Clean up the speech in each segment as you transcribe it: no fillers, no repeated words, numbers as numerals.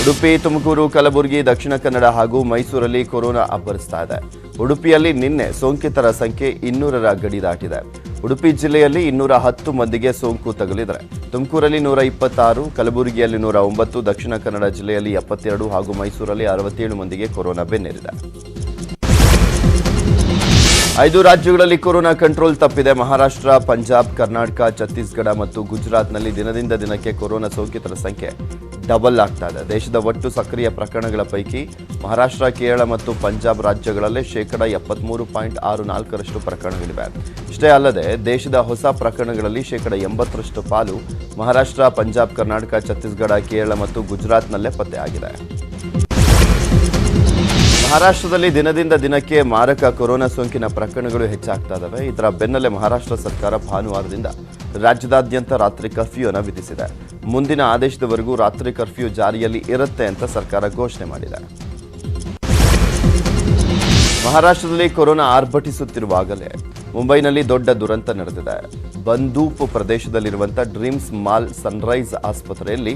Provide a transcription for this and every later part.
ಉಡುಪಿ, ತುಮಕೂರು, ಕಲಬುರಗಿ, ದಕ್ಷಿಣ ಕನ್ನಡ ಹಾಗೂ ಮೈಸೂರಲ್ಲಿ ಕೊರೋನಾ ಅಬ್ಬರಿಸ್ತಾ ಇದೆ. ಉಡುಪಿಯಲ್ಲಿ ನಿನ್ನೆ ಸೋಂಕಿತರ ಸಂಖ್ಯೆ 200ರ ಗಡಿ ದಾಟಿದೆ. ಉಡುಪಿ ಜಿಲ್ಲೆಯಲ್ಲಿ 210 ಮಂದಿಗೆ ಸೋಂಕು ತಗುಲಿದೆ. ತುಮಕೂರಲ್ಲಿ 126, ಕಲಬುರಗಿಯಲ್ಲಿ 109, ದಕ್ಷಿಣ ಕನ್ನಡ ಜಿಲ್ಲೆಯಲ್ಲಿ 72 ಹಾಗೂ ಮೈಸೂರಲ್ಲಿ 67 ಮಂದಿಗೆ ಕೊರೋನಾ ಬೆನ್ನೇರಿದೆ. 5 ರಾಜ್ಯಗಳಲ್ಲಿ ಕೊರೋನಾ ಕಂಟ್ರೋಲ್ ತಪ್ಪಿದೆ. ಮಹಾರಾಷ್ಟ್ರ, ಪಂಜಾಬ್, ಕರ್ನಾಟಕ, ಛತ್ತೀಸ್ಗಢ ಮತ್ತು ಗುಜರಾತ್ನಲ್ಲಿ ದಿನದಿಂದ ದಿನಕ್ಕೆ ಕೊರೋನಾ ಸೋಂಕಿತರ ಸಂಖ್ಯೆ ಡಬಲ್ ಆಗ್ತಾ ಇದೆ. ದೇಶದ ಒಟ್ಟು ಸಕ್ರಿಯ ಪ್ರಕರಣಗಳ ಪೈಕಿ ಮಹಾರಾಷ್ಟ್ರ, ಕೇರಳ ಮತ್ತು ಪಂಜಾಬ್ ರಾಜ್ಯಗಳಲ್ಲೇ 83.64% ಪ್ರಕರಣಗಳಿವೆ. ಇಷ್ಟೇ ಅಲ್ಲದೆ ದೇಶದ ಹೊಸ ಪ್ರಕರಣಗಳಲ್ಲಿ 80% ಪಾಲು ಮಹಾರಾಷ್ಟ್ರ, ಪಂಜಾಬ್, ಕರ್ನಾಟಕ, ಛತ್ತೀಸ್ಗಢ, ಕೇರಳ ಮತ್ತು ಗುಜರಾತ್ನಲ್ಲೇ ಪತ್ತೆಯಾಗಿದೆ. ಮಹಾರಾಷ್ಟ್ರದಲ್ಲಿ ದಿನದಿಂದ ದಿನಕ್ಕೆ ಮಾರಕ ಕೊರೋನಾ ಸೋಂಕಿನ ಪ್ರಕರಣಗಳು ಹೆಚ್ಚಾಗ್ತಾ ಇದ್ದಾವೆ. ಇದರ ಬೆನ್ನಲ್ಲೇ ಮಹಾರಾಷ್ಟ್ರ ಸರ್ಕಾರ ಭಾನುವಾರದಿಂದ ರಾಜ್ಯದಾದ್ಯಂತ ರಾತ್ರಿ ಕರ್ಫ್ಯೂ ಅನ್ನು ವಿಧಿಸಿದೆ. ಮುಂದಿನ ಆದೇಶದವರೆಗೂ ರಾತ್ರಿ ಕರ್ಫ್ಯೂ ಜಾರಿಯಲ್ಲಿ ಇರುತ್ತೆ ಅಂತ ಸರ್ಕಾರ ಘೋಷಣೆ ಮಾಡಿದೆ. ಮಹಾರಾಷ್ಟ್ರದಲ್ಲಿ ಕೊರೋನಾ ಆರ್ಭಟಿಸುತ್ತಿರುವಾಗಲೇ ಮುಂಬೈನಲ್ಲಿ ದೊಡ್ಡ ದುರಂತ ನಡೆದಿದೆ. ಬಂದೂಪ್ ಪ್ರದೇಶದಲ್ಲಿರುವಂತಹ ಡ್ರೀಮ್ಸ್ ಮಾಲ್ ಸನ್ರೈಸ್ ಆಸ್ಪತ್ರೆಯಲ್ಲಿ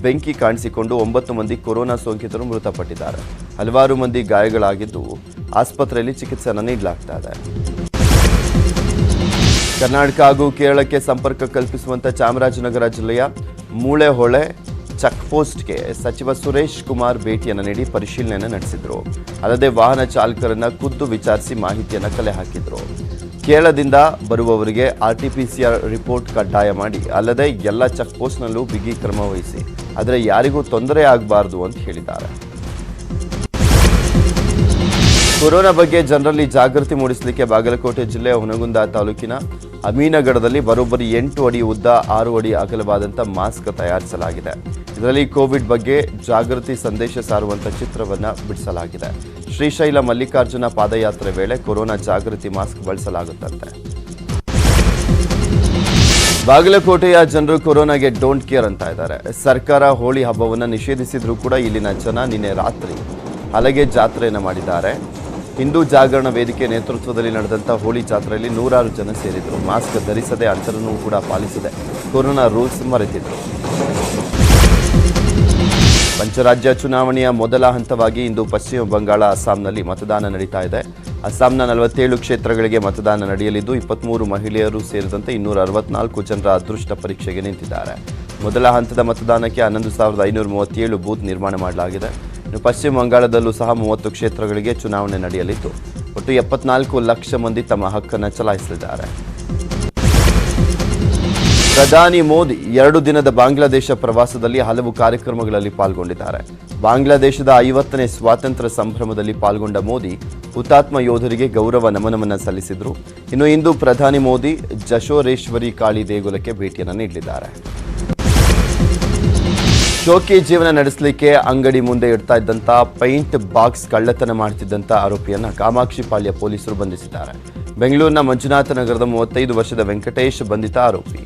ಬೆಂಕಿ ಕಾಣಿಸಿಕೊಂಡು 9 ಮಂದಿ ಕೊರೋನಾ ಸೋಂಕಿತರು ಮೃತಪಟ್ಟಿದ್ದಾರೆ. ಹಲವಾರು ಮಂದಿ ಗಾಯಗಳಾಗಿದ್ದು ಆಸ್ಪತ್ರೆಯಲ್ಲಿ ಚಿಕಿತ್ಸೆಯನ್ನು ನೀಡಲಾಗ್ತಾ ಇದೆ. ಕರ್ನಾಟಕ ಹಾಗೂ ಕೇರಳಕ್ಕೆ ಸಂಪರ್ಕ ಕಲ್ಪಿಸುವಂತ ಚಾಮರಾಜನಗರ ಜಿಲ್ಲೆಯ ಮೂಳೆಹೊಳೆ ಚೆಕ್ಪೋಸ್ಟ್ಗೆ ಸಚಿವ ಸುರೇಶ್ ಕುಮಾರ್ ಭೇಟಿಯನ್ನು ನೀಡಿ ಪರಿಶೀಲನೆಯನ್ನು ನಡೆಸಿದರು. ಅಲ್ಲದೆ ವಾಹನ ಚಾಲಕರನ್ನ ಖುದ್ದು ವಿಚಾರಿಸಿ ಮಾಹಿತಿಯನ್ನು ಕಲೆ ಹಾಕಿದ್ರು. ಕೇರಳದಿಂದ ಬರುವವರಿಗೆ RT-PCR ರಿಪೋರ್ಟ್ ಕಡ್ಡಾಯ ಮಾಡಿ, ಅಲ್ಲದೆ ಎಲ್ಲ ಚೆಕ್ಪೋಸ್ಟ್ನಲ್ಲೂ ಬಿಗಿ ಕ್ರಮ ವಹಿಸಿ, ಆದರೆ ಯಾರಿಗೂ ತೊಂದರೆ ಆಗಬಾರದು ಅಂತ ಹೇಳಿದ್ದಾರೆ. ಕೊರೋನಾ ಬಗ್ಗೆ ಜನರಲ್ಲಿ ಜಾಗೃತಿ ಮೂಡಿಸಲಿಕ್ಕೆ ಬಾಗಲಕೋಟೆ ಜಿಲ್ಲೆಯ ಹುನಗುಂದ ತಾಲೂಕಿನ ಅಮೀನಗಡದಲ್ಲಿ ಬರೋಬ್ಬರಿ 8 ಅಡಿ ಉದ್ದ 6 ಅಡಿ ಅಗಲವಾದಂಥ ಮಾಸ್ಕ್ ತಯಾರಿಸಲಾಗಿದೆ. ಇದರಲ್ಲಿ ಕೋವಿಡ್ ಬಗ್ಗೆ ಜಾಗೃತಿ ಸಂದೇಶ ಸಾರುವಂಥ ಚಿತ್ರವನ್ನು ಬಿಡಿಸಲಾಗಿದೆ. ಶ್ರೀಶೈಲ ಮಲ್ಲಿಕಾರ್ಜುನ ಪಾದಯಾತ್ರೆ ವೇಳೆ ಕೊರೋನಾ ಜಾಗೃತಿ ಮಾಸ್ಕ್ ಬಳಸಲಾಗುತ್ತಂತೆ. ಬಾಗಲಕೋಟೆಯ ಜನರು ಕೊರೋನಾಗೆ ಡೋಂಟ್ ಕೇರ್ ಅಂತ ಇದ್ದಾರೆ. ಸರ್ಕಾರ ಹೋಳಿ ಹಬ್ಬವನ್ನು ನಿಷೇಧಿಸಿದ್ರೂ ಕೂಡ ಇಲ್ಲಿನ ಜನ ನಿನ್ನೆ ರಾತ್ರಿ ಹಲಗೆ ಜಾತ್ರೆಯನ್ನು ಮಾಡಿದ್ದಾರೆ. ಹಿಂದೂ ಜಾಗರಣ ವೇದಿಕೆ ನೇತೃತ್ವದಲ್ಲಿ ನಡೆದಂಥ ಹೋಳಿ ಜಾತ್ರೆಯಲ್ಲಿ 100 ಜನ ಸೇರಿದ್ರು. ಮಾಸ್ಕ್ ಧರಿಸದೆ, ಅಂತರನೂ ಕೂಡ ಪಾಲಿಸದೆ ಕೊರೋನಾ ರೂಲ್ಸ್ ಮರೆತಿದ್ರು. ಪಂಚರಾಜ್ಯ ಚುನಾವಣೆಯ ಮೊದಲ ಹಂತವಾಗಿ ಇಂದು ಪಶ್ಚಿಮ ಬಂಗಾಳ, ಅಸ್ಸಾಂನಲ್ಲಿ ಮತದಾನ ನಡೀತಾ ಇದೆ. ಅಸ್ಸಾಂನ 47 ಕ್ಷೇತ್ರಗಳಿಗೆ ಮತದಾನ ನಡೆಯಲಿದ್ದು 23 ಮಹಿಳೆಯರು ಸೇರಿದಂತೆ 264 ಜನರ ಅದೃಷ್ಟ ಪರೀಕ್ಷೆಗೆ ನಿಂತಿದ್ದಾರೆ. ಮೊದಲ ಹಂತದ ಮತದಾನಕ್ಕೆ 11,537 ಬೂತ್ ನಿರ್ಮಾಣ ಮಾಡಲಾಗಿದೆ. ಪಶ್ಚಿಮ ಬಂಗಾಳದಲ್ಲೂ ಸಹ 30 ಕ್ಷೇತ್ರಗಳಿಗೆ ಚುನಾವಣೆ ನಡೆಯಲಿದ್ದು ಒಟ್ಟು 74 ಲಕ್ಷ ಮಂದಿ ತಮ್ಮ ಹಕ್ಕನ್ನು ಚಲಾಯಿಸಲಿದ್ದಾರೆ. ಪ್ರಧಾನಿ ಮೋದಿ 2 ದಿನದ ಬಾಂಗ್ಲಾದೇಶ ಪ್ರವಾಸದಲ್ಲಿ ಹಲವು ಕಾರ್ಯಕ್ರಮಗಳಲ್ಲಿ ಪಾಲ್ಗೊಂಡಿದ್ದಾರೆ. ಬಾಂಗ್ಲಾದೇಶದ 50ನೇ ಸ್ವಾತಂತ್ರ್ಯ ಸಂಭ್ರಮದಲ್ಲಿ ಪಾಲ್ಗೊಂಡ ಮೋದಿ ಹುತಾತ್ಮ ಯೋಧರಿಗೆ ಗೌರವ ನಮನವನ್ನು ಸಲ್ಲಿಸಿದರು. ಇನ್ನು ಇಂದು ಪ್ರಧಾನಿ ಮೋದಿ ಜಶೋರೇಶ್ವರಿ ಕಾಳಿ ದೇಗುಲಕ್ಕೆ ಭೇಟಿಯನ್ನು ನೀಡಲಿದ್ದಾರೆ. ಶೋಕಿ ಜೀವನ ನಡೆಸಲಿಕ್ಕೆ ಅಂಗಡಿ ಮುಂದೆ ಇಡ್ತಾ ಇದ್ದಂಥ ಪೈಂಟ್ ಬಾಕ್ಸ್ ಕಳ್ಳತನ ಮಾಡುತ್ತಿದ್ದಂಥ ಆರೋಪಿಯನ್ನು ಕಾಮಾಕ್ಷಿಪಾಳ್ಯ ಪೊಲೀಸರು ಬಂಧಿಸಿದ್ದಾರೆ. ಬೆಂಗಳೂರಿನ ಮಂಜುನಾಥ ನಗರದ 35 ವರ್ಷದ ವೆಂಕಟೇಶ್ ಬಂಧಿತ ಆರೋಪಿ.